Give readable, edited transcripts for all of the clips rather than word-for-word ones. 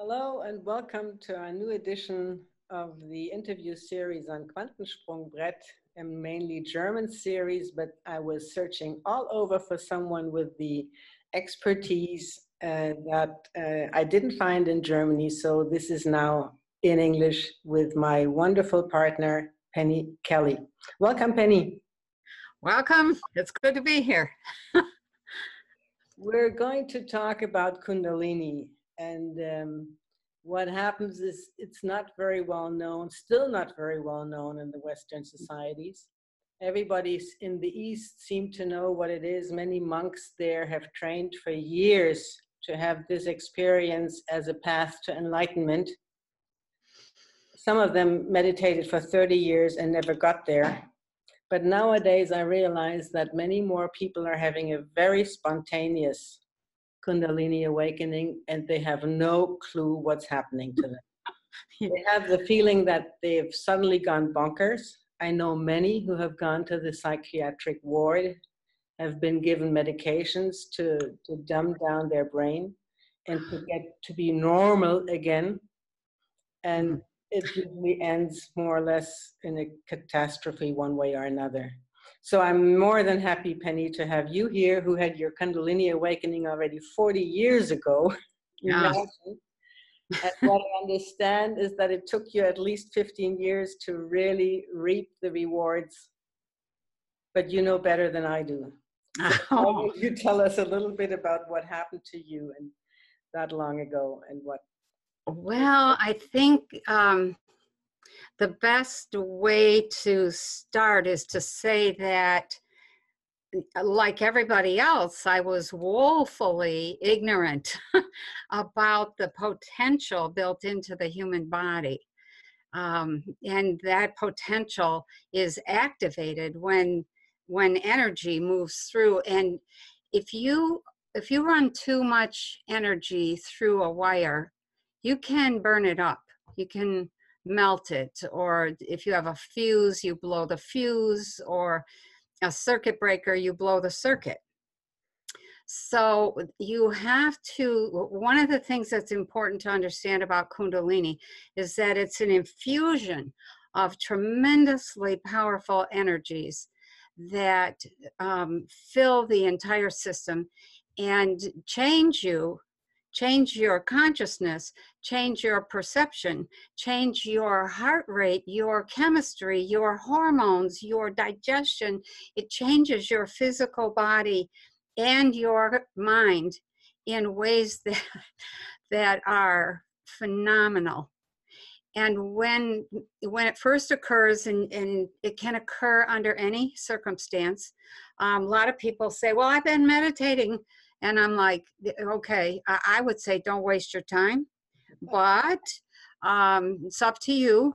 Hello and welcome to our new edition of the interview series on Quantensprungbrett, a mainly German series, but I was searching all over for someone with the expertise that I didn't find in Germany. So this is now in English with my wonderful partner, Penny Kelly. Welcome, Penny. Welcome. It's good to be here. We're going to talk about Kundalini, and what happens is it's not very well known, still not very well known in the Western societies. Everybody in the East seem to know what it is. Many monks there have trained for years to have this experience as a path to enlightenment. Some of them meditated for 30 years and never got there. But nowadays, I realize that many more people are having a very spontaneous Kundalini awakening, and they have no clue what's happening to them. They have the feeling that they've suddenly gone bonkers. I know many who have gone to the psychiatric ward, have been given medications to dumb down their brain and to get to be normal again. And it usually ends more or less in a catastrophe one way or another. So I'm more than happy, Penny, to have you here who had your Kundalini awakening already 40 years ago. Yeah. And what I understand is that it took you at least 15 years to really reap the rewards, but you know better than I do. So why don't you tell us a little bit about what happened to you and that long ago and what? Well, I think the best way to start is to say that, like everybody else, I was woefully ignorant about the potential built into the human body. And that potential is activated when energy moves through. And if you run too much energy through a wire, you can burn it up. You can melt it, or if you have a fuse, you blow the fuse, or a circuit breaker, you blow the circuit. So you have to, one of the things that's important to understand about Kundalini is that it's an infusion of tremendously powerful energies that fill the entire system and change your consciousness, change your perception, change your heart rate, your chemistry, your hormones, your digestion. It changes your physical body and your mind in ways that are phenomenal. And when it first occurs, and it can occur under any circumstance, a lot of people say, well, I've been meditating. And I'm like, okay, I would say don't waste your time, but it's up to you.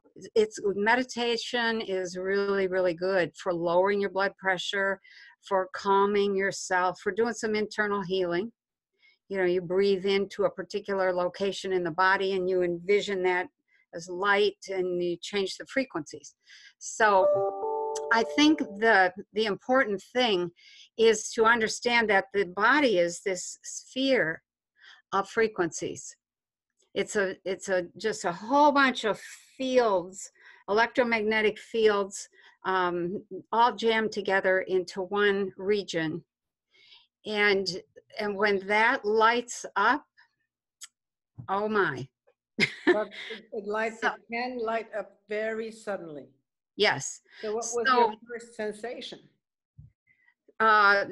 Meditation is really, really good for lowering your blood pressure, for calming yourself, for doing some internal healing. You know, you breathe into a particular location in the body and you envision that as light and you change the frequencies. So I think the important thing is to understand that the body is this sphere of frequencies. It's just a whole bunch of fields, electromagnetic fields, all jammed together into one region. And when that lights up, oh my. But it can light up very suddenly. Yes. So what was your first sensation?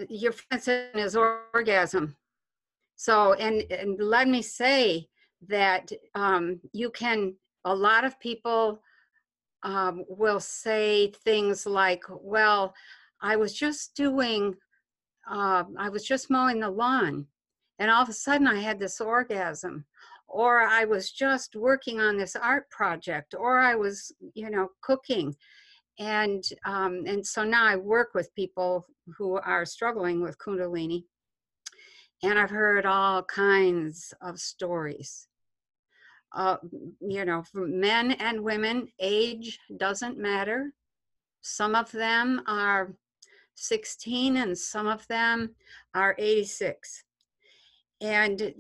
Your first sensation is orgasm. So, and let me say that a lot of people will say things like, well, I was just mowing the lawn and all of a sudden I had this orgasm, or I was just working on this art project, or I was, cooking. And so now I work with people who are struggling with Kundalini, and I've heard all kinds of stories. For men and women, age doesn't matter. Some of them are 16 and some of them are 86. and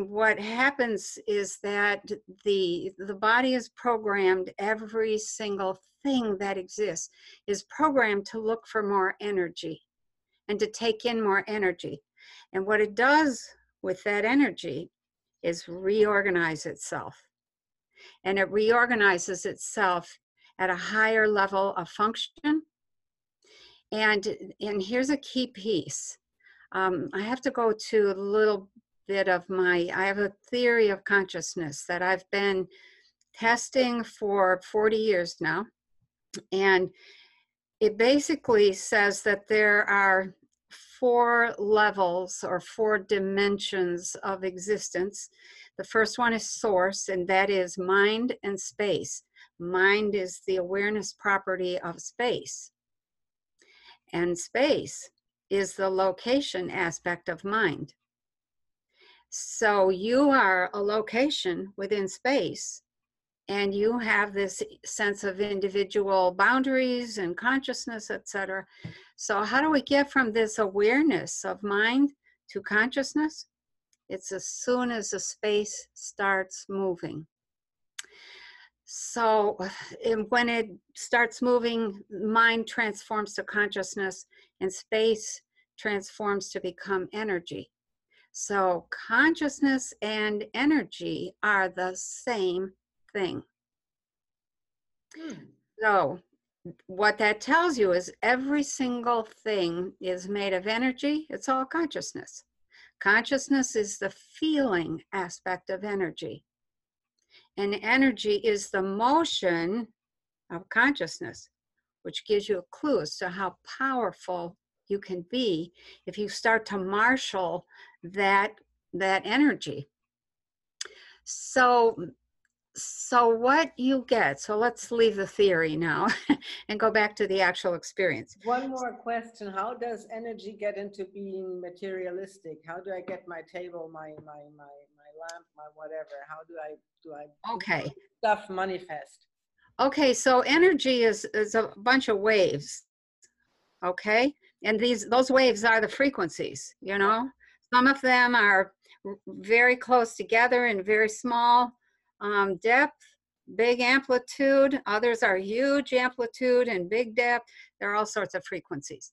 what happens is that the body is programmed, every single thing that exists is programmed to look for more energy and to take in more energy. And what it does with that energy is reorganize itself. And it reorganizes itself at a higher level of function. And here's a key piece. I have to go to a little bit of I have a theory of consciousness that I've been testing for 40 years now. And it basically says that there are 4 levels or 4 dimensions of existence. The first one is source, and that is mind and space. Mind is the awareness property of space, and space is the location aspect of mind. So you are a location within space, and you have this sense of individual boundaries and consciousness, etc. So how do we get from this awareness of mind to consciousness? It's as soon as the space starts moving. So when it starts moving, mind transforms to consciousness and space transforms to become energy. So consciousness and energy are the same thing. So what that tells you is every single thing is made of energy. It's all consciousness. Consciousness is the feeling aspect of energy. And energy is the motion of consciousness, which gives you a clue as to how powerful you can be if you start to marshal that energy. So what you get, so let's leave the theory now and go back to the actual experience. One more question. How does energy get into being materialistic? How do I get my table, my lamp, my whatever? How do I Okay. Stuff manifest? Okay, so energy is a bunch of waves. Okay? And those waves are the frequencies, you know? Some of them are very close together and very small depth, big amplitude. Others are huge amplitude and big depth. There are all sorts of frequencies.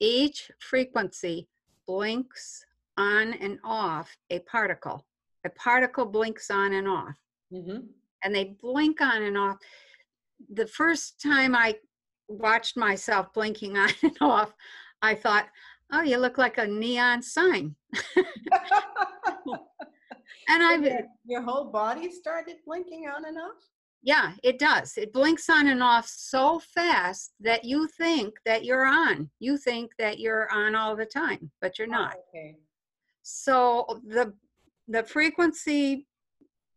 Each frequency blinks on and off a particle. A particle blinks on and off. Mm-hmm. And they blink on and off. The first time I watched myself blinking on and off, I thought, oh, you look like a neon sign. And your whole body started blinking on and off? Yeah, it does. It blinks on and off so fast that you think that you're on. You think that you're on all the time, but you're not. Okay. So the frequency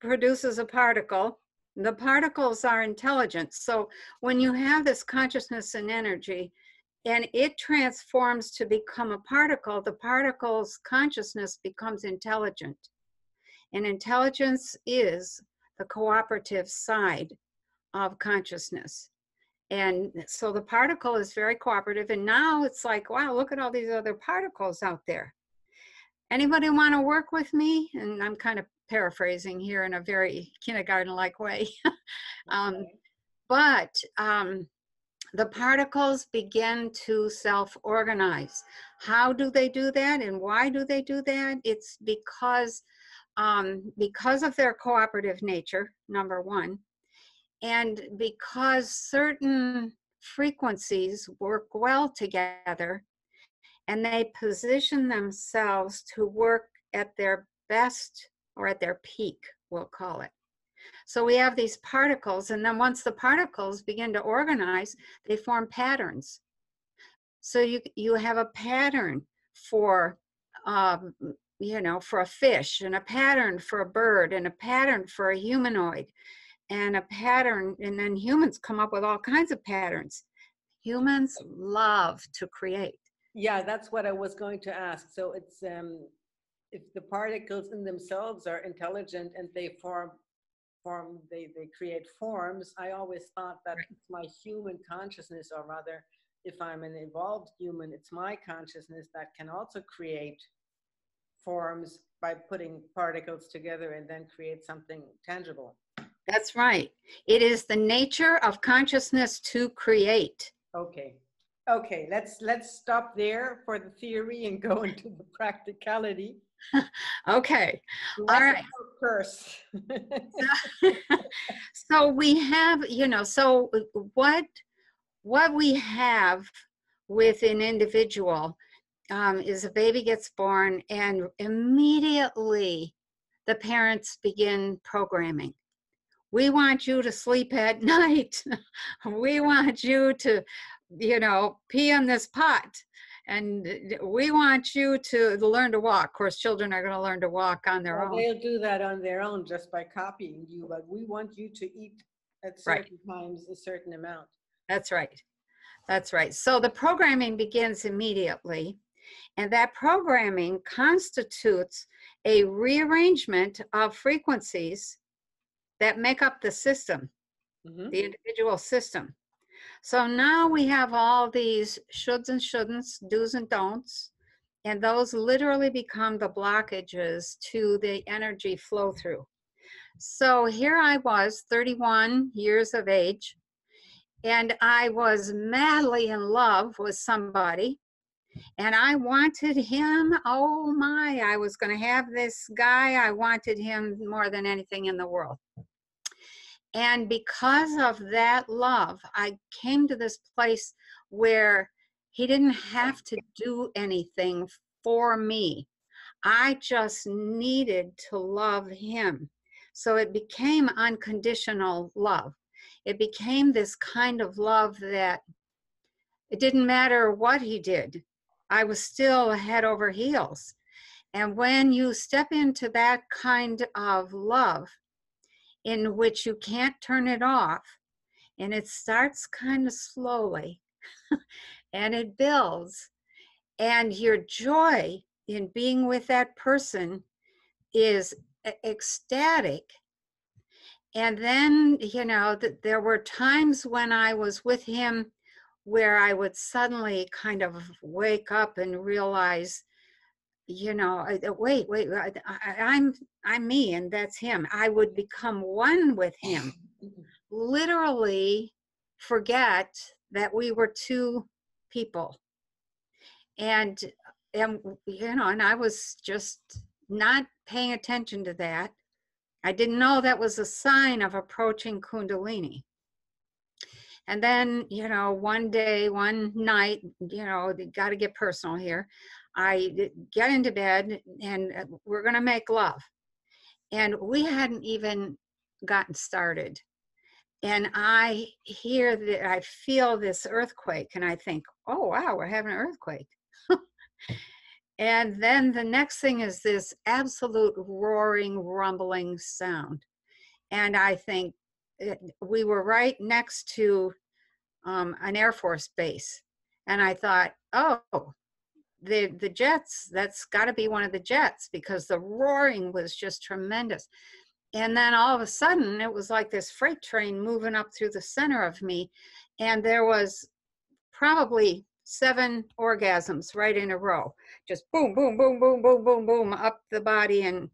produces a particle. The particles are intelligent. So when you have this consciousness and energy, and it transforms to become a particle, the particle's consciousness becomes intelligent. And intelligence is the cooperative side of consciousness. And so the particle is very cooperative. And now it's like, wow, look at all these other particles out there. Anybody want to work with me? And I'm kind of paraphrasing here in a very kindergarten-like way. But the particles begin to self-organize. How do they do that, and why do they do that? It's because of their cooperative nature, number one, and because certain frequencies work well together, and they position themselves to work at their best or at their peak, we'll call it. So we have these particles, and then once the particles begin to organize, they form patterns. So you have a pattern for, for a fish, and a pattern for a bird, and a pattern for a humanoid, and a pattern, and then humans come up with all kinds of patterns. Humans love to create. Yeah, that's what I was going to ask. So it's if the particles in themselves are intelligent and they they create forms, I always thought that it's my human consciousness, or rather, if I'm an evolved human, it's my consciousness that can also create forms by putting particles together and then create something tangible. That's right. It is the nature of consciousness to create. Okay. Okay, let's stop there for the theory and go into the practicality. Okay. All right. Curse. So we have, so what we have with an individual is a baby gets born and immediately the parents begin programming. We want you to sleep at night. We want you to, pee in this pot. And we want you to learn to walk. Of course, children are going to learn to walk on their own. They'll do that on their own just by copying you, but we want you to eat at certain times a certain amount. That's right. That's right. So the programming begins immediately. And that programming constitutes a rearrangement of frequencies that make up the system, the individual system. So now we have all these shoulds and shouldn'ts, do's and don'ts, and those literally become the blockages to the energy flow through. So here I was, 31 years of age, and I was madly in love with somebody. And I wanted him, oh my, I was going to have this guy. I wanted him more than anything in the world. And because of that love, I came to this place where he didn't have to do anything for me. I just needed to love him. So it became unconditional love. It became this kind of love that it didn't matter what he did. I was still head over heels. And when you step into that kind of love in which you can't turn it off, and it starts kind of slowly and it builds, and your joy in being with that person is ecstatic. And then, there were times when I was with him where I would suddenly kind of wake up and realize, wait, I'm me and that's him. I would become one with him, literally forget that we were two people. And I was just not paying attention to that. I didn't know that was a sign of approaching Kundalini. And then, one day, one night, got to get personal here. I get into bed and we're going to make love. And we hadn't even gotten started. And I feel this earthquake and I think, oh, wow, we're having an earthquake. And then the next thing is this absolute roaring, rumbling sound. And I think we were right next to an Air Force base. And I thought, oh, the jets, that's got to be one of the jets because the roaring was just tremendous. And then all of a sudden, it was like this freight train moving up through the center of me. And there was probably 7 orgasms right in a row. Just boom, boom, boom, boom, boom, boom, boom, up the body and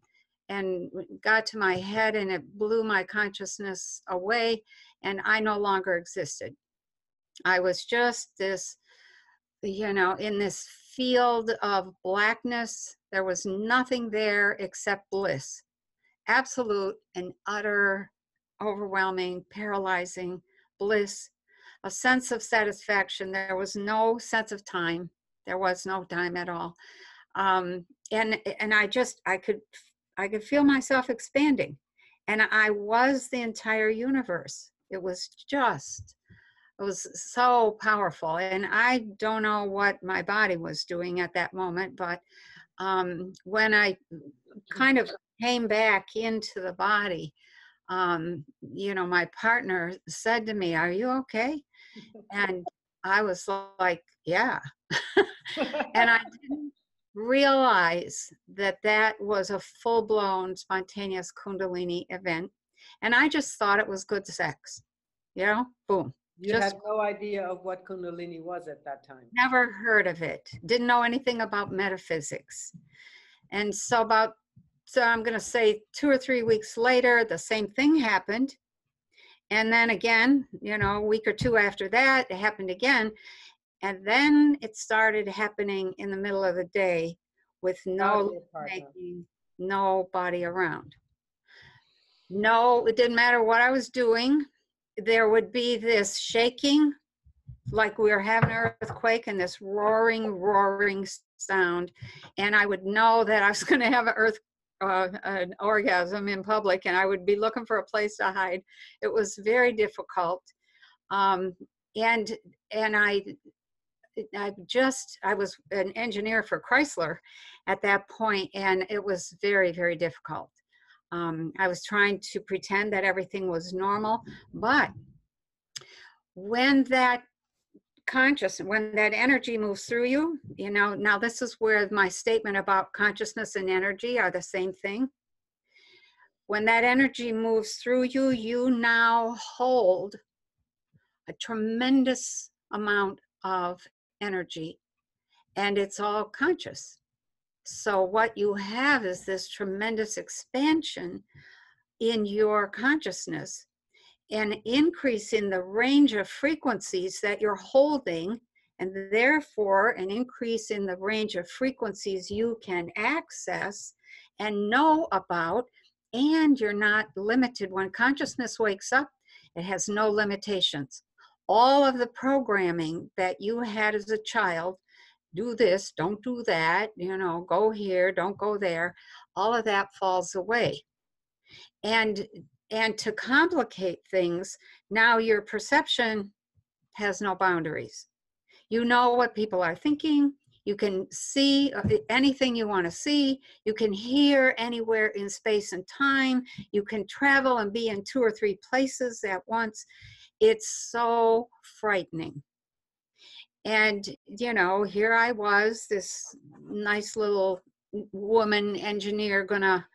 got to my head, and it blew my consciousness away, and I no longer existed. I was just this, in this field of blackness. There was nothing there except bliss. Absolute and utter, overwhelming, paralyzing bliss, a sense of satisfaction. There was no sense of time. There was no time at all. And I could feel myself expanding. And I was the entire universe. It was so powerful. And I don't know what my body was doing at that moment, but when I kind of came back into the body, my partner said to me, "Are you okay?" And I was like, "Yeah." And I didn't realize that was a full-blown spontaneous Kundalini event. And I just thought it was good sex, boom. You had no idea of what Kundalini was at that time. Never heard of it. Didn't know anything about metaphysics. And so I'm going to say 2 or 3 weeks later, the same thing happened. And then again, you know, a week or two after that, it happened again. And then it started happening in the middle of the day with nobody around. No, it didn't matter what I was doing. There would be this shaking, like we were having an earthquake, and this roaring sound. And I would know that I was going to have an orgasm in public, and I would be looking for a place to hide. It was very difficult. And I was an engineer for Chrysler at that point, and it was very, very difficult. I was trying to pretend that everything was normal, but when that when that energy moves through you, you know, now this is where my statement about consciousness and energy are the same thing. When that energy moves through you, you now hold a tremendous amount of energy, and it's all conscious. So what you have is this tremendous expansion in your consciousness, an increase in the range of frequencies that you're holding, and therefore an increase in the range of frequencies you can access and know about, and you're not limited. When consciousness wakes up, it has no limitations. All of the programming that you had as a child, do this, don't do that, you know, go here, don't go there, all of that falls away. And to complicate things, now your perception has no boundaries. You know what people are thinking. You can see anything you want to see. You can hear anywhere in space and time. You can travel and be in 2 or 3 places at once. It's so frightening. And, you know, here I was, this nice little woman engineer, gonna,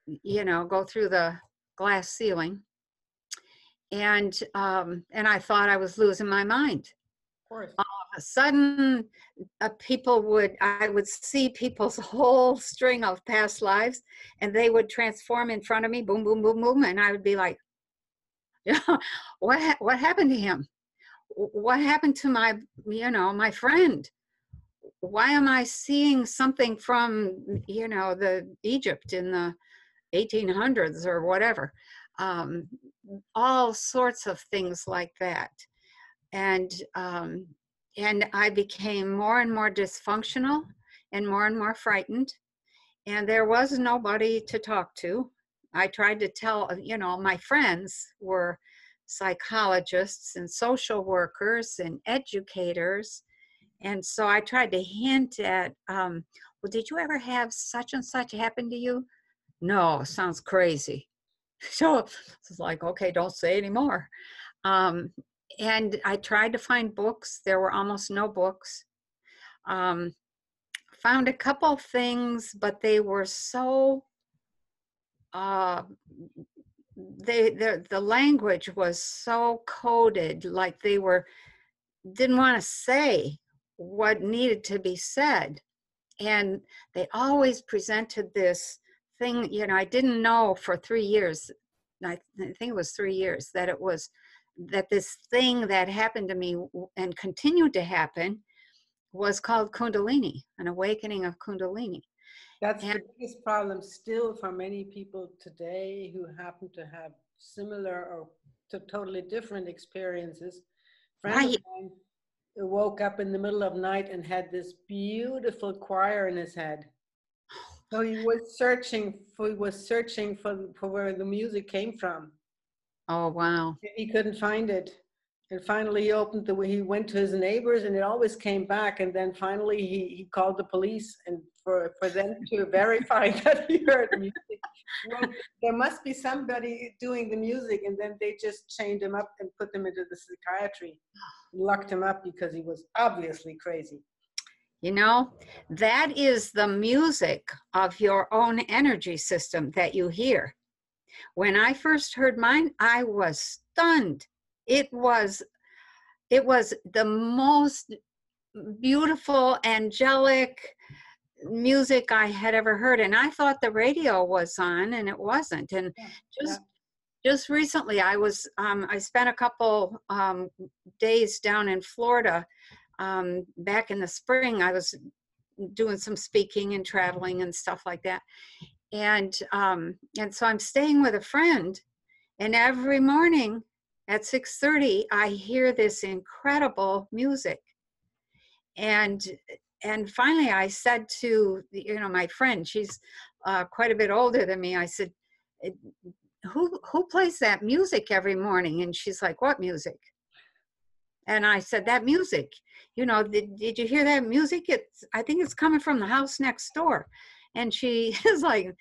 you know, go through the glass ceiling. And I thought I was losing my mind. Of course. All of a sudden, I would see people's whole string of past lives, and they would transform in front of me, boom, boom, boom, boom, and I would be like, you know, what happened to him? What happened to my, you know, my friend? Why am I seeing something from, you know, the Egypt in the 1800s or whatever? All sorts of things like that. And I became more and more dysfunctional and more frightened. And there was nobody to talk to. I tried to tell, you know, my friends were psychologists and social workers and educators. And so I tried to hint at, well, did you ever have such and such happen to you? No, sounds crazy. So it's like, okay, don't say anymore. And I tried to find books. There were almost no books. Found a couple things, but they were so, the language was so coded, like they didn't want to say what needed to be said. And they always presented this thing, you know, I didn't know for 3 years, I think it was 3 years, that this thing that happened to me and continued to happen was called Kundalini, an awakening of Kundalini. That's the biggest problem still for many people today who happen to have similar or totally different experiences. Friend of mine woke up in the middle of night and had this beautiful choir in his head. So he was searching for where the music came from. Oh, wow. He couldn't find it. And finally he went to his neighbors, and it always came back. And then finally he called the police, and for them to verify that he heard music. Well, there must be somebody doing the music, and then they just chained him up and put him into the psychiatry, locked him up because he was obviously crazy. You know, that is the music of your own energy system that you hear. When I first heard mine, I was stunned. It was the most beautiful, angelic, music I had ever heard. And I thought the radio was on, and it wasn't. And Yeah. just just recently, I spent a couple days down in Florida. Back in the spring, I was doing some speaking and traveling and stuff like that. And so I'm staying with a friend, and every morning at 6:30, I hear this incredible music. And finally, I said to my friend, she's quite a bit older than me. I said, who plays that music every morning? And she's like, what music? And I said, that music, did you hear that music? I think it's coming from the house next door. And she is like,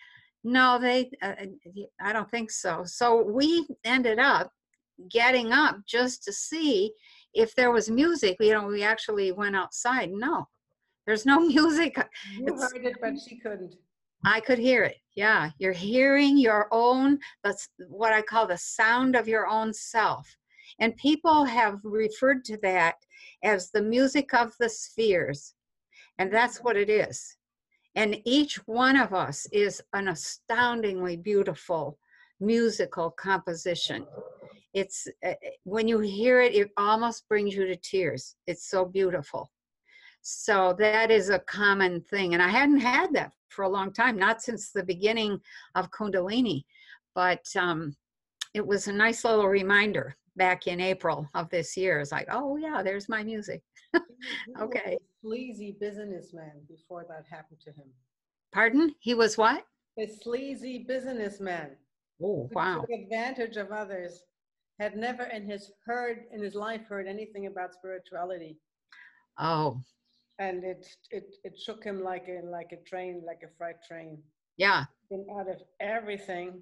no, I don't think so. So we ended up getting up just to see if there was music. We actually went outside. No, there's no music. You heard it, but she couldn't. I could hear it. Yeah. You're hearing your own, that's what I call the sound of your own self. And people have referred to that as the music of the spheres. And that's what it is. And each one of us is an astoundingly beautiful musical composition. It's when you hear it, it almost brings you to tears. It's so beautiful. So that is a common thing. And I hadn't had that for a long time, not since the beginning of Kundalini. But it was a nice little reminder back in April of this year. It's like, oh yeah, there's my music. Okay. Sleazy businessman before that happened to him. Pardon? He was what? A sleazy businessman. Oh, wow. Took advantage of others. Had never in his life heard anything about spirituality. Oh. And it shook him like a train, like a freight train. Yeah. Him out of everything.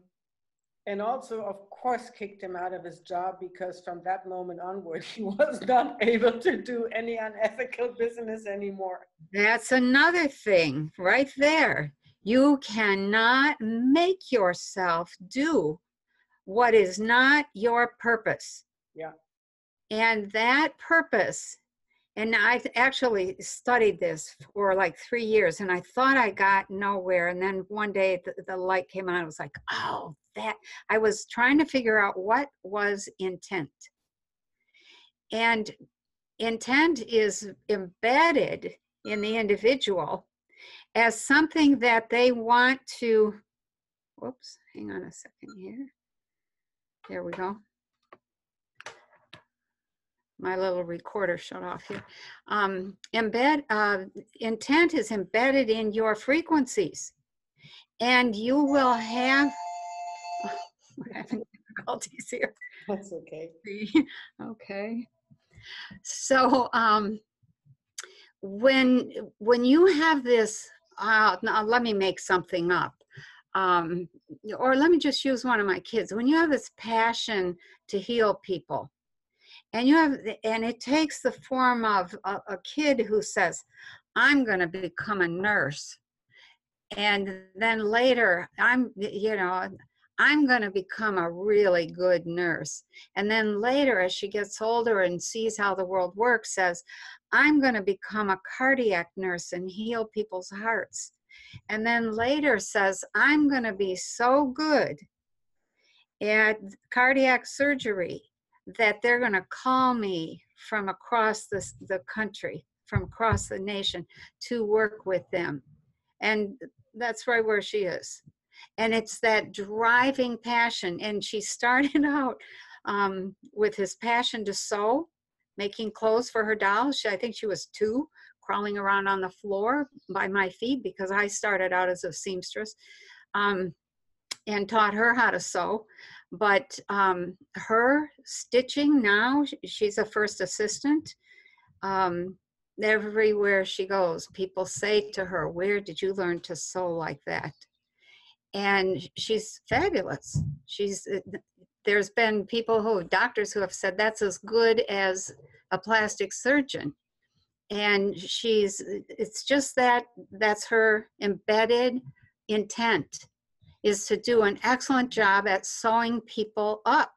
And also, of course, kicked him out of his job, because from that moment onward, he was not able to do any unethical business anymore. That's another thing right there. You cannot make yourself do what is not your purpose. Yeah. And that purpose, and I actually studied this for like 3 years, and I thought I got nowhere. And then one day the light came on. I was like, oh, that. I was trying to figure out what was intent. And intent is embedded in the individual as something that they want to, whoops, hang on a second here. There we go. My little recorder shut off here. Intent is embedded in your frequencies, and you will have, we're having difficulties here. That's okay. Okay. So when you have this, now let me make something up. Or let me just use one of my kids. When you have this passion to heal people, and it takes the form of a kid who says, I'm going to become a nurse. And then later, I'm going to become a really good nurse. And then later, as she gets older and sees how the world works, says, I'm going to become a cardiac nurse and heal people's hearts. And then later says, I'm going to be so good at cardiac surgery that they're going to call me from across the country, from across the nation, to work with them. And that's right where she is. And it's that driving passion. And she started out with his passion to sew, making clothes for her dolls. I think she was 2, crawling around on the floor by my feet, because I started out as a seamstress and taught her how to sew. But her stitching now, she's a first assistant. Everywhere she goes, people say to her, where did you learn to sew like that? And she's fabulous. There's been doctors who have said that's as good as a plastic surgeon. And it's just that's her embedded intent, is to do an excellent job at sewing people up.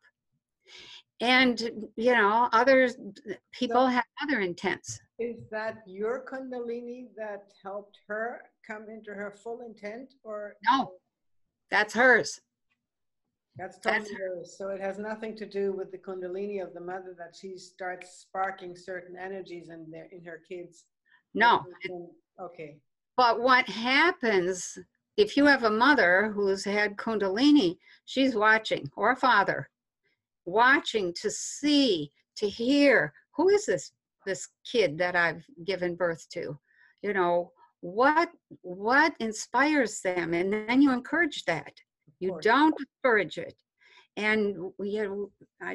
And, you know, other So people have other intents. is that your Kundalini that helped her come into her full intent, or No, that's hers. that's That's totally hers? So it has nothing to do with the Kundalini of the mother, that she starts sparking certain energies in her kids. That no. they can, okay. But what happens if you have a mother who's had Kundalini, she's watching, or a father watching to see, to hear, who is this kid that I've given birth to? You know, what inspires them? And then you encourage that. Of You course. don't discourage it. And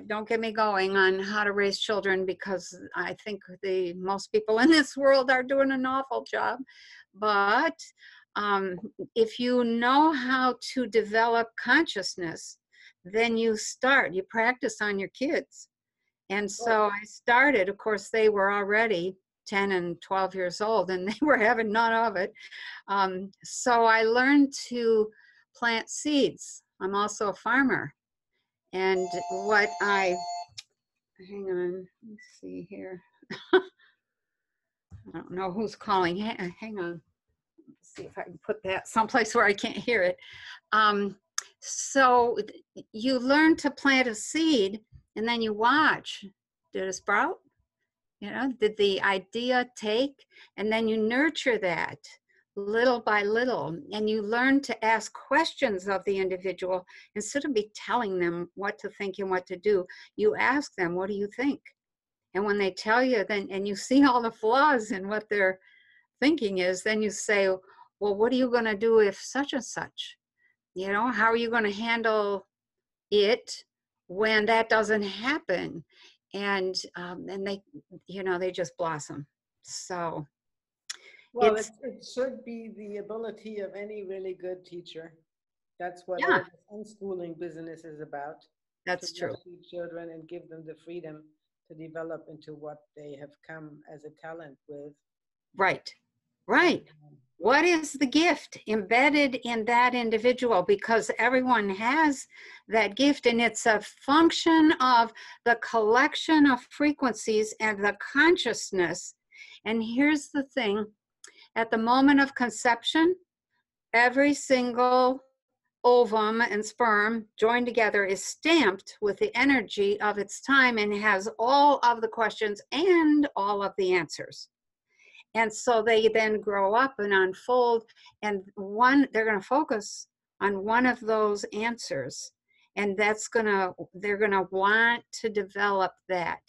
don't get me going on how to raise children, because I think the most people in this world are doing an awful job. But um, if you know how to develop consciousness, then you practice on your kids. And so I started, of course, they were already 10 and 12 years old, and they were having none of it. So I learned to plant seeds. I'm also a farmer. And hang on, let's see here. I don't know who's calling. Hang on. Let's see if I can put that someplace where I can't hear it. So you learn to plant a seed, and then you watch. Did it sprout? You know, did the idea take? And then you nurture that little by little, and you learn to ask questions of the individual instead of be telling them what to think and what to do. You ask them, what do you think? And when they tell you, then, and you see all the flaws in what they're thinking is, then you say, well, what are you going to do if such and such? You know, how are you going to handle it when that doesn't happen? And they, you know, they just blossom. So Well, it's, it should be the ability of any really good teacher. That's what yeah, all this unschooling business is about, to that's true. rescue children and give them the freedom to develop into what they have come as a talent with. Right, And right. What is the gift embedded in that individual? Because everyone has that gift, and it's a function of the collection of frequencies and the consciousness. And here's the thing, at the moment of conception, every single ovum and sperm joined together is stamped with the energy of its time and has all of the questions and all of the answers. And so they then grow up and unfold, and they're going to focus on one of those answers, and they're going to want to develop that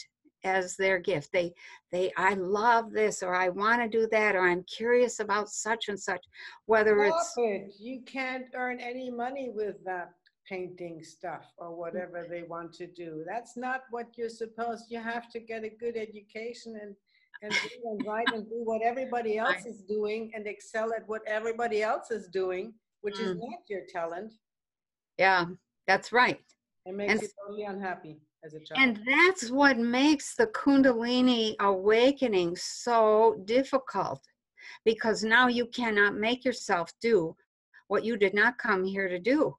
as their gift. I love this, or I want to do that, or I'm curious about such and such, whether stop it's, it. You can't earn any money with that painting stuff or whatever they want to do. That's not what you're supposed. You have to get a good education and do and write and do what everybody else is doing and excel at what everybody else is doing, which is not your talent. yeah, that's right. It makes you totally unhappy as a child. And that's what makes the Kundalini awakening so difficult, because now you cannot make yourself do what you did not come here to do.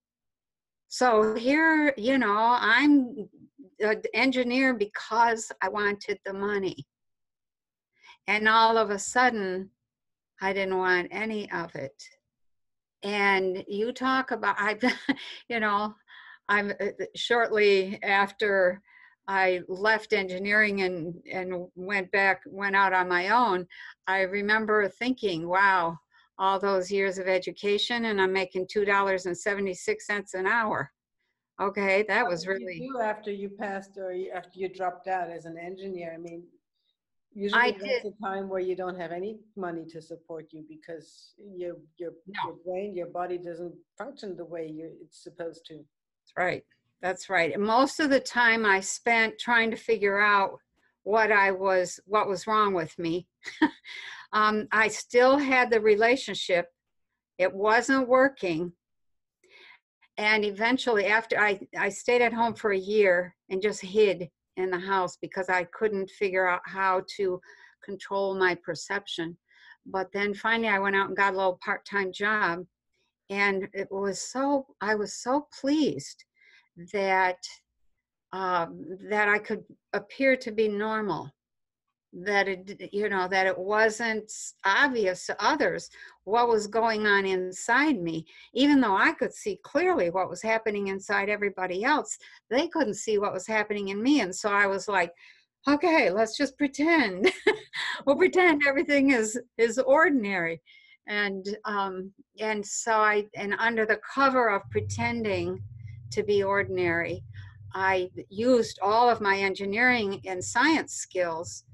So here, you know, I'm an engineer because I wanted the money. And all of a sudden, I didn't want any of it. And you talk about, you know, I'm shortly after I left engineering and went out on my own, I remember thinking, wow, all those years of education and I'm making $2.76 an hour. Okay, that was What did really, you do after you passed or after you dropped out as an engineer? I mean, I usually did, that's a time where you don't have any money to support you because your no, brain, your body doesn't function the way it's supposed to. that's right. That's right. And most of the time I spent trying to figure out what was wrong with me. I still had the relationship. It wasn't working. And eventually, after I stayed at home for a year and just hid in the house because I couldn't figure out how to control my perception. But then finally, I went out and got a little part-time job. And I was so pleased that that I could appear to be normal, that it, you know, that it wasn't obvious to others what was going on inside me. Even though I could see clearly what was happening inside everybody else, they couldn't see what was happening in me. And so I was like, okay, let's just pretend. We'll pretend everything is ordinary. And and under the cover of pretending to be ordinary, I used all of my engineering and science skills,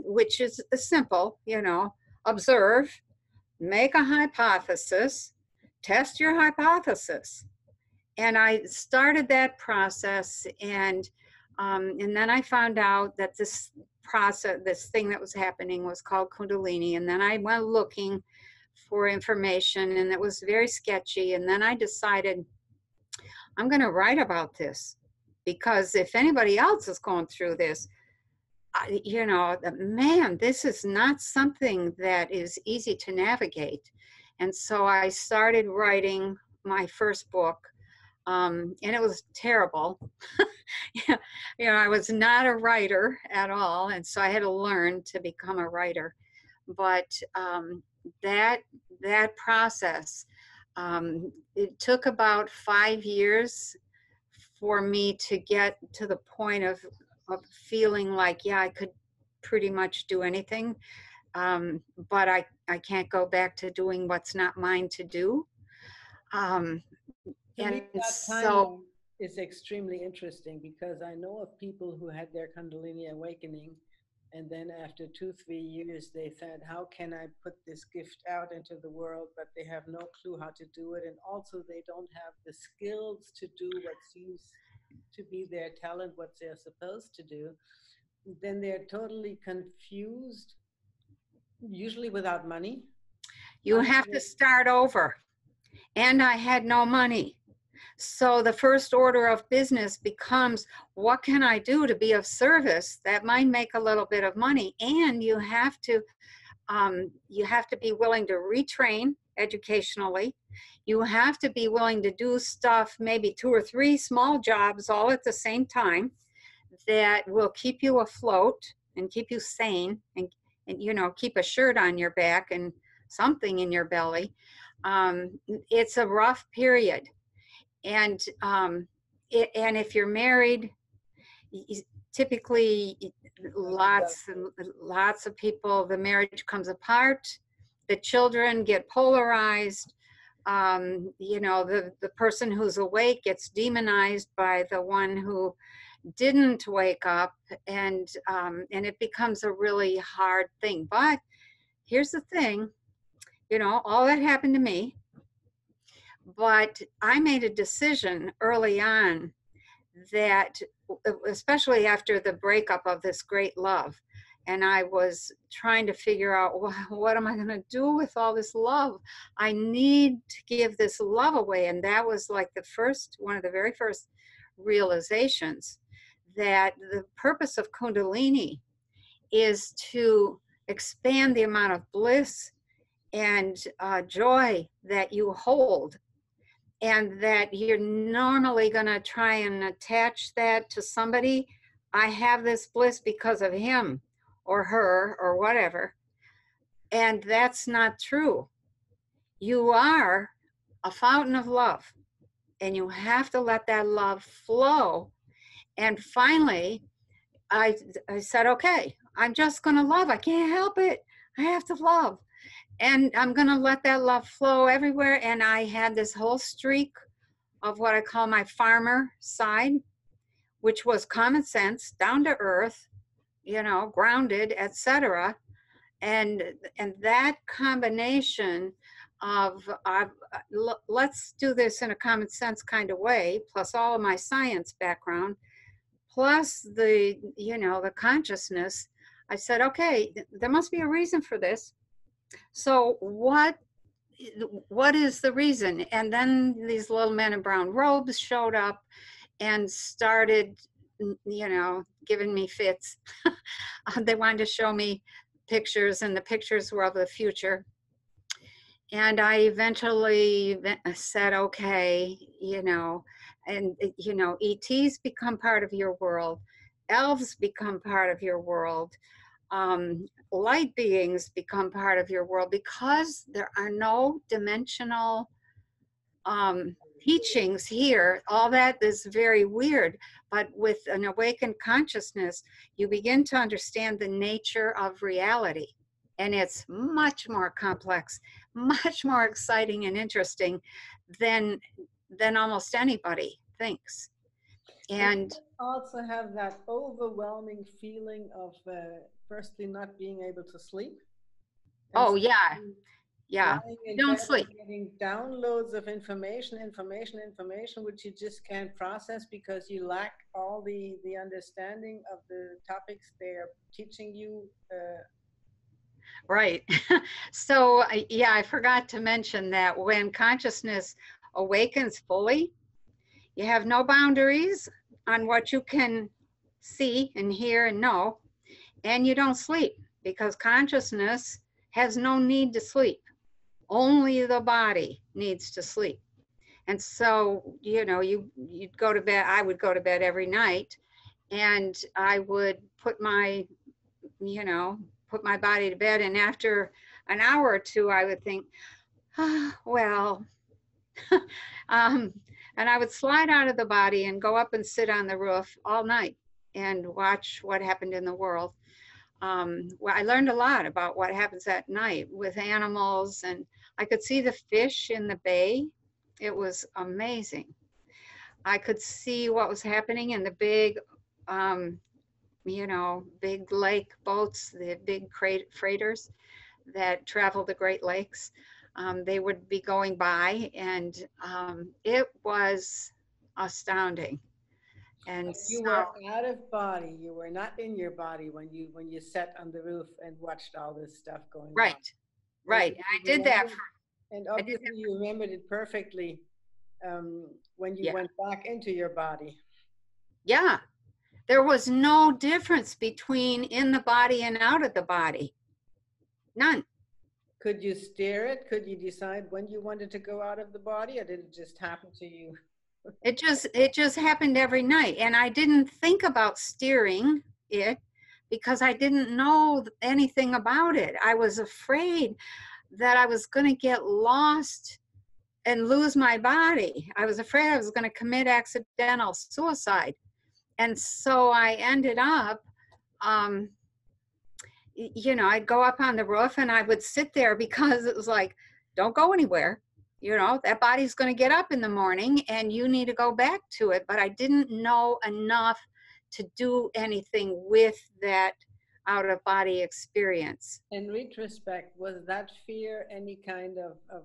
which is simple, you know, observe, make a hypothesis, test your hypothesis. And I started that process, and then I found out that this process, this thing that was happening was called Kundalini. And then I went looking for information, and it was very sketchy. And then I decided I'm going to write about this, because if anybody else is going through this, you know, man, this is not something that is easy to navigate. And so I started writing my first book, and it was terrible. You know, I was not a writer at all, and so I had to learn to become a writer. But that process, it took about 5 years for me to get to the point of feeling like, yeah, I could pretty much do anything, but I can't go back to doing what's not mine to do. To me, And that so, timeline is extremely interesting, because I know of people who had their Kundalini awakening, and then after 2, 3 years, they said, how can I put this gift out into the world? But they have no clue how to do it. And also, they don't have the skills to do what seems to be their talent, what they're supposed to do. Then they're totally confused, usually without money. you have to start over. And I had no money. So the first order of business becomes, what can I do to be of service that might make a little bit of money? And you have to be willing to retrain educationally. You have to be willing to do stuff, maybe 2 or 3 small jobs all at the same time, that will keep you afloat and keep you sane, and you know, keep a shirt on your back and something in your belly. It's a rough period. And and if you're married, typically lots and lots of people, the marriage comes apart, the children get polarized. You know, the person who's awake gets demonized by the one who didn't wake up, and it becomes a really hard thing. But here's the thing, you know, all that happened to me, but I made a decision early on that, especially after the breakup of this great love, and I was trying to figure out, what am I going to do with all this love? I need to give this love away. And that was like one of the very first realizations, that the purpose of Kundalini is to expand the amount of bliss and joy that you hold, and that you're normally going to try and attach that to somebody. I have this bliss because of him or her or whatever. And that's not true. You are a fountain of love, and you have to let that love flow. And finally, I said, okay, I'm just going to love. I can't help it. I have to love. And I'm going to let that love flow everywhere. And I had this whole streak of what I call my farmer side, which was common sense, down to earth, you know, grounded, etc. And that combination of let's do this in a common sense kind of way, plus all of my science background, plus the, you know, the consciousness, I said, okay, there must be a reason for this. So what is the reason? And then these little men in brown robes showed up and started, you know, giving me fits. They wanted to show me pictures, and the pictures were of the future. And I eventually said, okay, you know, and you know, ETs become part of your world, elves become part of your world, light beings become part of your world, because there are no dimensional teachings here. All that is very weird, but with an awakened consciousness, you begin to understand the nature of reality. And it's much more complex, much more exciting and interesting than almost anybody thinks. And also have that overwhelming feeling of firstly not being able to sleep, and oh yeah, yeah, lying you in don't bed sleep. and getting downloads of information, which you just can't process because you lack all the understanding of the topics they're teaching you. Right. So, yeah, I forgot to mention that when consciousness awakens fully, you have no boundaries on what you can see and hear and know, and you don't sleep because consciousness has no need to sleep. Only the body needs to sleep. And so, you know, you'd go to bed. I would go to bed every night, and I would put my, you know, put my body to bed. And after an hour or two, I would think, ah, well, um, and I would slide out of the body and go up and sit on the roof all night and watch what happened in the world. Well, I learned a lot about what happens at night with animals, and I could see the fish in the bay. It was amazing. I could see what was happening in the big, you know, big lake boats, the big freighters that travel the Great Lakes. They would be going by, and it was astounding. And You so, were out of body. You were not in your body when you sat on the roof and watched all this stuff going on. right, And right. I did that. I did obviously that. you remembered it perfectly when you Yeah, went back into your body. yeah. There was no difference between in the body and out of the body. None. Could you steer it? Could you decide when you wanted to go out of the body, or did it just happen to you? It just happened every night, and I didn't think about steering it because I didn't know anything about it. I was afraid that I was going to get lost and lose my body. I was afraid I was going to commit accidental suicide. And so I ended up, um, you know, I'd go up on the roof and I would sit there because it was like, don't go anywhere. You know, that body's going to get up in the morning and you need to go back to it. But I didn't know enough to do anything with that out of body experience. In retrospect, was that fear any kind of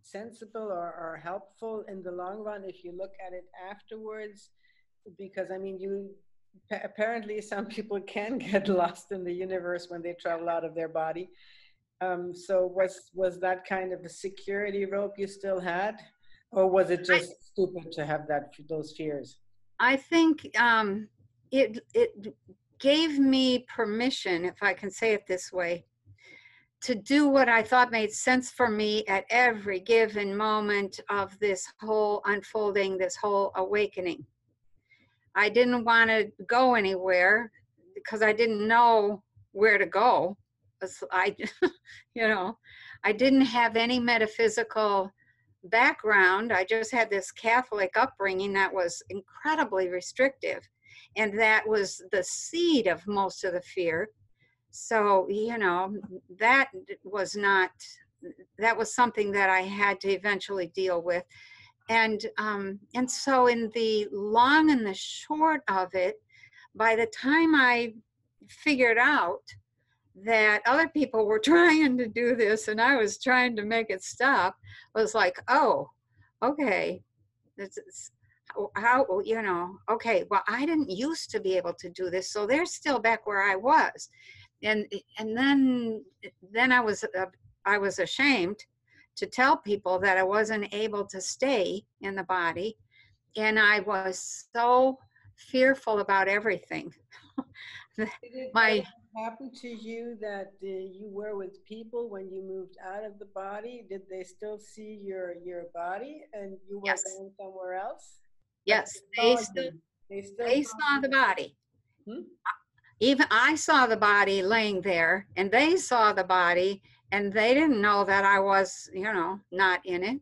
sensible or helpful in the long run if you look at it afterwards? Because I mean, apparently some people can get lost in the universe when they travel out of their body. So was that kind of a security rope you still had, or was it just stupid to have those fears? I think it gave me permission, if I can say it this way, to do what I thought made sense for me at every given moment of this whole unfolding, this whole awakening. I didn't want to go anywhere because I didn't know where to go. I, you know, I didn't have any metaphysical background. I just had this Catholic upbringing that was incredibly restrictive. And that was the seed of most of the fear. So, you know, that was not, that was something that I had to eventually deal with. And so in the long and the short of it, by the time I figured out that other people were trying to do this and I was trying to make it stop, I was like, oh, okay, it's how, you know, okay, well, I didn't used to be able to do this, so they're still back where I was. And then I was ashamed to tell people that I wasn't able to stay in the body, and I was so fearful about everything. Did it My happened to you that you were with people when you moved out of the body? Did they still see your body and you were Yes, going somewhere else? But yes, they saw you. They still they saw saw the you. body. Hmm? Even I saw the body laying there, and they saw the body, and they didn't know that I was, not in it.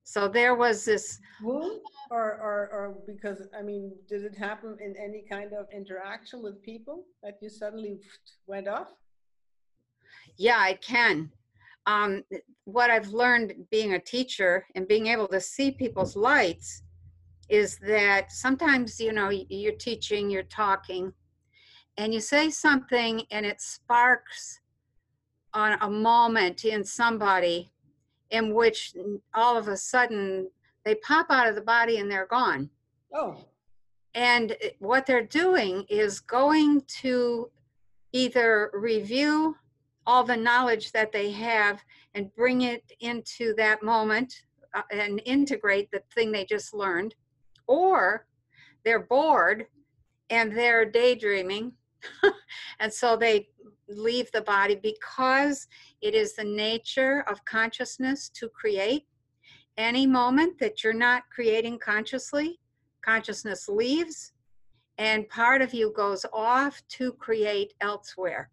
So there was this. Swoon? Or because, I mean, did it happen in any kind of interaction with people that you suddenly went off? Yeah, it can. Um, what I've learned being a teacher and being able to see people's lights is that sometimes, you're teaching, you're talking, and you say something and it sparks on a moment in somebody in which all of a sudden they pop out of the body and they're gone. Oh, And what they're doing is going to either review all the knowledge that they have and bring it into that moment and integrate the thing they just learned, or they're bored and they're daydreaming. And so they leave the body because it is the nature of consciousness to create. Any moment that you're not creating consciously, consciousness leaves and part of you goes off to create elsewhere.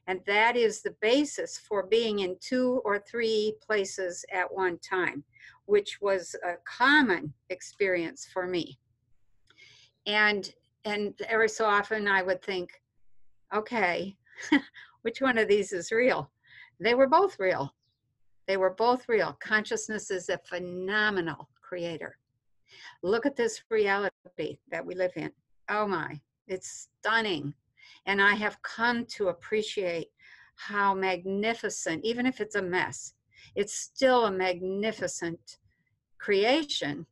And that is the basis for being in 2 or 3 places at one time, which was a common experience for me. And every so often I would think, okay, which one of these is real? They were both real. They were both real. Consciousness is a phenomenal creator. Look at this reality that we live in. Oh my, it's stunning. And I have come to appreciate how magnificent, even if it's a mess, it's still a magnificent creation.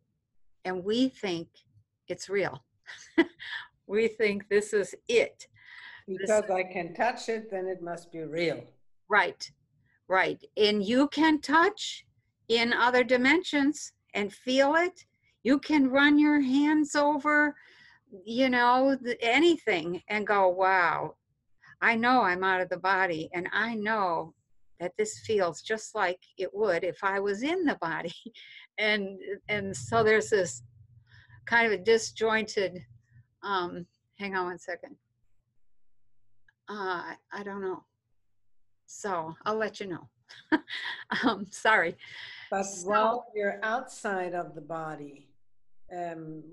And we think it's real. We think this is it. This, because I can touch it, then it must be real. right, right. And you can touch in other dimensions and feel it. You can run your hands over, anything and go, wow, I know I'm out of the body, and I know that this feels just like it would if I was in the body. And so there's this kind of a disjointed, hang on one second. I don't know. So I'll let you know. Sorry. But So while you're outside of the body,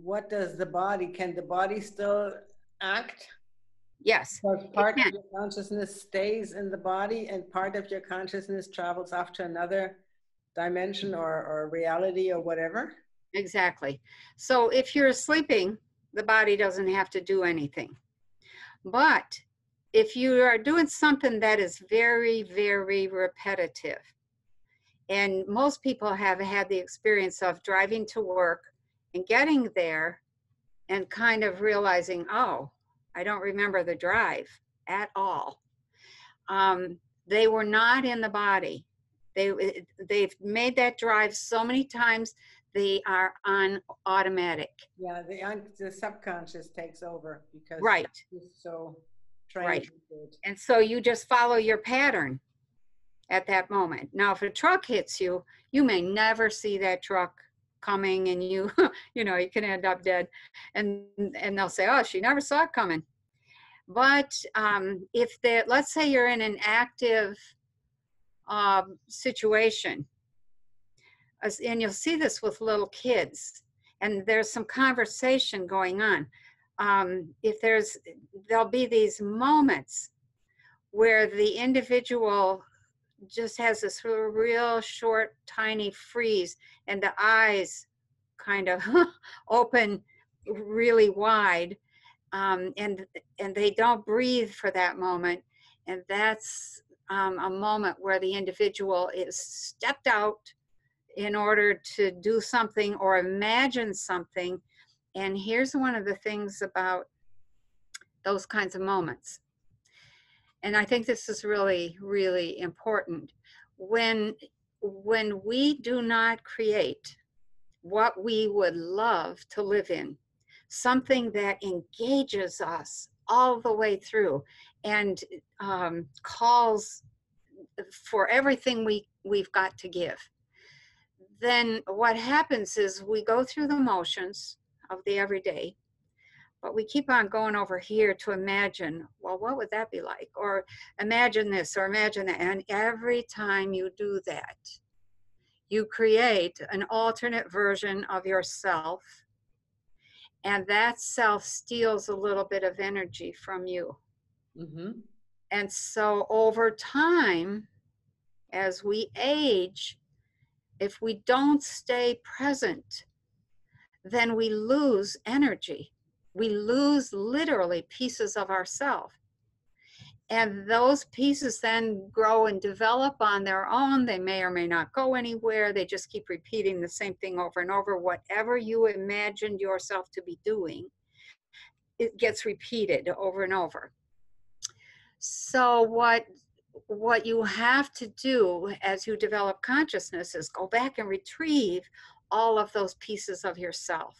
what does the body, can the body still act? yes, Because it part of can. your consciousness stays in the body and part of your consciousness travels off to another dimension or reality or whatever. Exactly. So if you're sleeping, the body doesn't have to do anything. But if you are doing something that is very, very repetitive, and most people have had the experience of driving to work and getting there and kind of realizing, oh, I don't remember the drive at all. They were not in the body. They've made that drive so many times, they are on automatic. Yeah, the subconscious takes over because Right, it's so trained right. to do it. And so you just follow your pattern at that moment. Now, if a truck hits you, you may never see that truck coming, and you you can end up dead. And they'll say, oh, she never saw it coming. But if let's say you're in an active situation, and you'll see this with little kids, and there's some conversation going on. If there'll be these moments where the individual just has this real short, tiny freeze, and the eyes kind of open really wide, and they don't breathe for that moment. And that's a moment where the individual is stepped out in order to do something or imagine something. And here's one of the things about those kinds of moments. And I think this is really, really important. When we do not create what we would love to live in, something that engages us all the way through, and calls for everything we've got to give. Then what happens is we go through the motions of the everyday, but we keep on going over here to imagine, well, what would that be like? Or imagine this, or imagine that. And every time you do that, you create an alternate version of yourself, and that self steals a little bit of energy from you. Mm-hmm. And so over time, as we age, if we don't stay present, then we lose energy. We lose literally pieces of ourselves. And those pieces then grow and develop on their own. They may or may not go anywhere. They just keep repeating the same thing over and over. Whatever you imagined yourself to be doing, it gets repeated over and over. So what you have to do as you develop consciousness is go back and retrieve all of those pieces of yourself,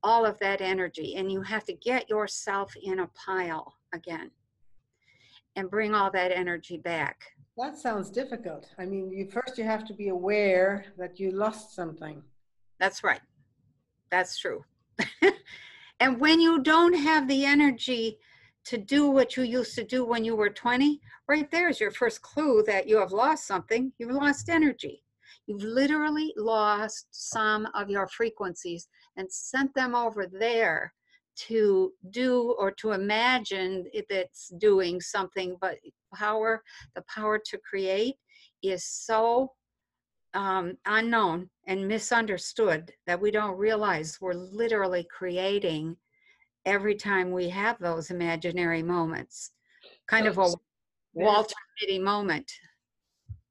all of that energy, and you have to get yourself in a pile again and bring all that energy back. That sounds difficult. I mean, you have to be aware that you lost something. That's right. That's true. And when you don't have the energy to do what you used to do when you were 20, right there's your first clue that you have lost something. You've lost energy. You've literally lost some of your frequencies and sent them over there to do or to imagine that's doing something. But the power to create is so unknown and misunderstood that we don't realize we're literally creating every time we have those imaginary moments. Kind of a Walter Mitty moment.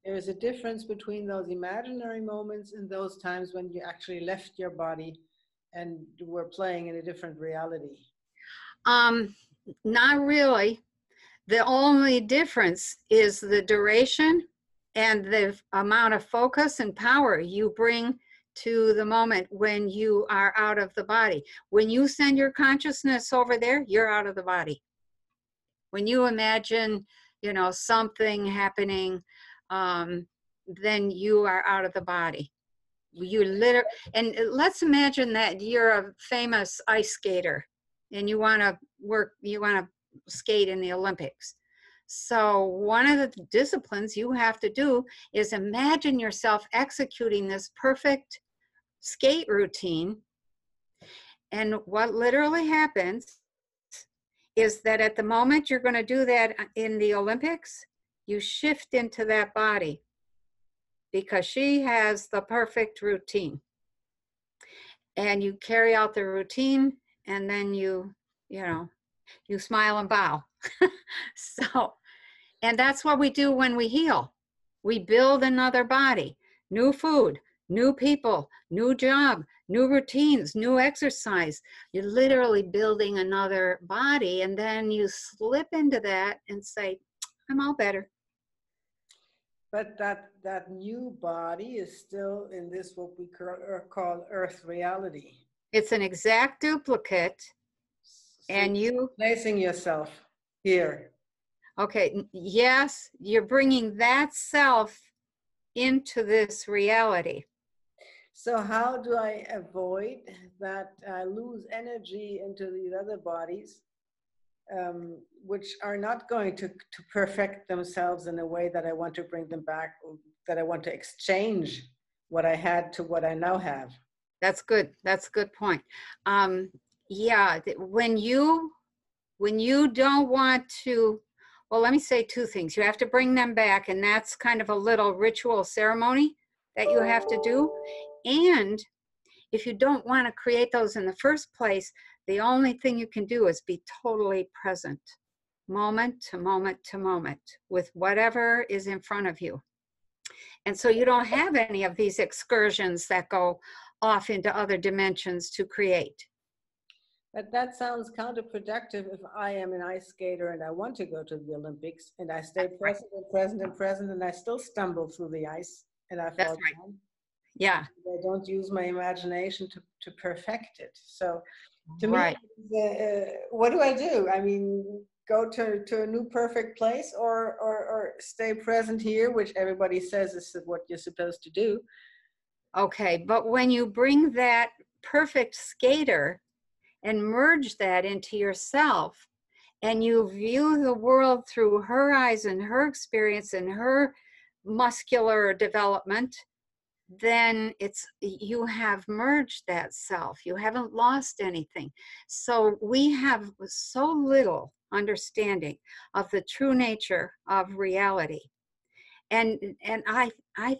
There is a difference between those imaginary moments and those times when you actually left your body and were playing in a different reality. Not really. The only difference is the duration and the amount of focus and power you bring to the moment when you are out of the body. When you send your consciousness over there, you're out of the body. When you imagine, something happening, then you are out of the body. And let's imagine that you're a famous ice skater and you want to skate in the Olympics. So one of the disciplines you have to do is imagine yourself executing this perfect skate routine. And what literally happens is that at the moment you're going to do that in the Olympics, you shift into that body because she has the perfect routine. And you carry out the routine, and then you smile and bow. And that's what we do when we heal. We build another body, new food, new people, new job, new routines, new exercise. You're literally building another body, and then you slip into that and say, I'm all better. But that new body is still in this, what we call Earth reality. It's an exact duplicate. So and you placing yourself here. Okay, yes, you're bringing that self into this reality. So how do I avoid that I lose energy into these other bodies, which are not going to perfect themselves in a way that I want to bring them back, that I want to exchange what I had to what I now have? That's good. That's a good point. Yeah, when you don't want to, well, let me say two things. You have to bring them back, and that's kind of a little ritual ceremony that you have to do. And if you don't want to create those in the first place, the only thing you can do is be totally present, moment to moment to moment, with whatever is in front of you. And so you don't have any of these excursions that go off into other dimensions to create. But that sounds counterproductive if I am an ice skater and I want to go to the Olympics and I stay present and present and present and I still stumble through the ice and I fall down. Yeah. I don't use my imagination to perfect it. So To me, Right. what do I do? I mean, go to a new perfect place, or stay present here, which everybody says is what you're supposed to do. Okay, but when you bring that perfect skater and merge that into yourself, and you view the world through her eyes and her experience and her muscular development, then it's, you have merged that self. You haven't lost anything. So we have so little understanding of the true nature of reality. And I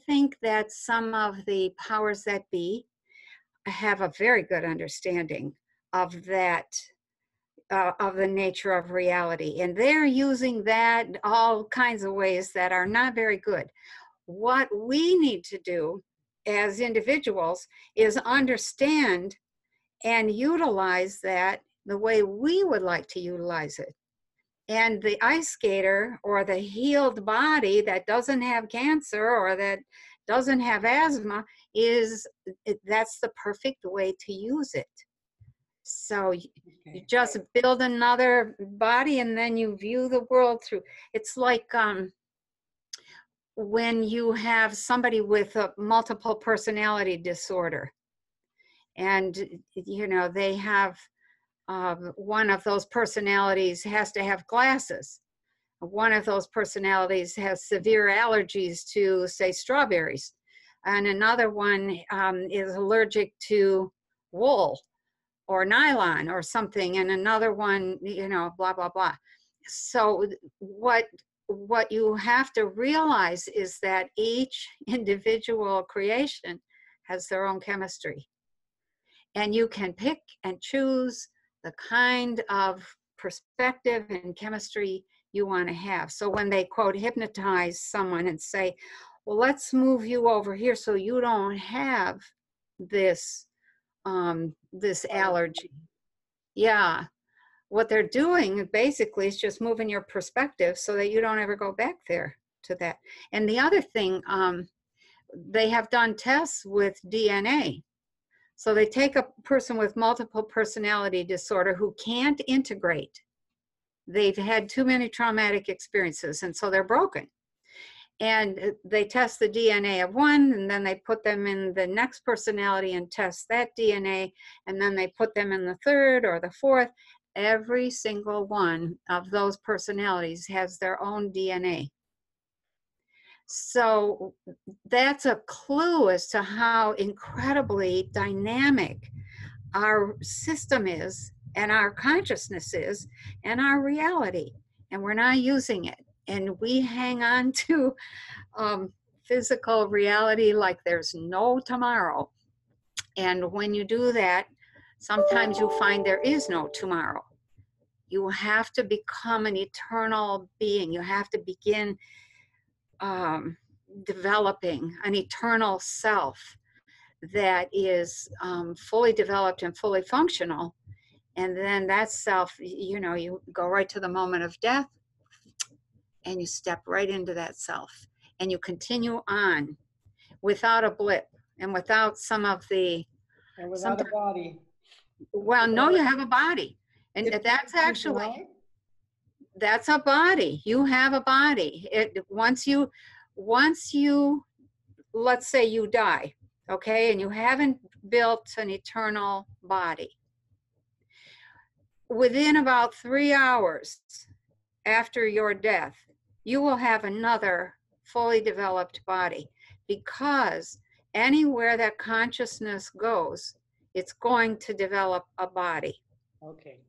think that some of the powers that be have a very good understanding of that, of the nature of reality, and they're using that all kinds of ways that are not very good. What we need to do as individuals is understand and utilize that the way we would like to utilize it. And the ice skater, or the healed body that doesn't have cancer or that doesn't have asthma, that's the perfect way to use it. So you just build another body, and then you view the world through. It's like when you have somebody with a multiple personality disorder, and you know they have one of those personalities has to have glasses. One of those personalities has severe allergies to, say, strawberries, and another one is allergic to wool or nylon or something, and another one, you know, blah blah blah. So what you have to realize is that each individual creation has their own chemistry, and you can pick and choose the kind of perspective and chemistry you want to have. So when they quote hypnotize someone and say, well, let's move you over here so you don't have this this allergy. Yeah, what they're doing basically is just moving your perspective so that you don't ever go back there to that. And the other thing, they have done tests with DNA. So they take a person with multiple personality disorder who can't integrate. They've had too many traumatic experiences, and so they're broken. And they test the DNA of one, and then they put them in the next personality and test that DNA, and then they put them in the third or the fourth. Every single one of those personalities has their own DNA. So that's a clue as to how incredibly dynamic our system is, and our consciousness is, and our reality. And we're not using it. And we hang on to physical reality like there's no tomorrow. And when you do that, sometimes you find there is no tomorrow. You have to become an eternal being. You have to begin developing an eternal self that is fully developed and fully functional. And then that self, you know, you go right to the moment of death and you step right into that self, and you continue on without a blip and without some of the, And without a body. well, no, you have a body. And that's actually, that's a body. You have a body. Once you, let's say you die, okay, and you haven't built an eternal body, within about 3 hours after your death, you will have another fully developed body, because anywhere that consciousness goes, it's going to develop a body. Okay.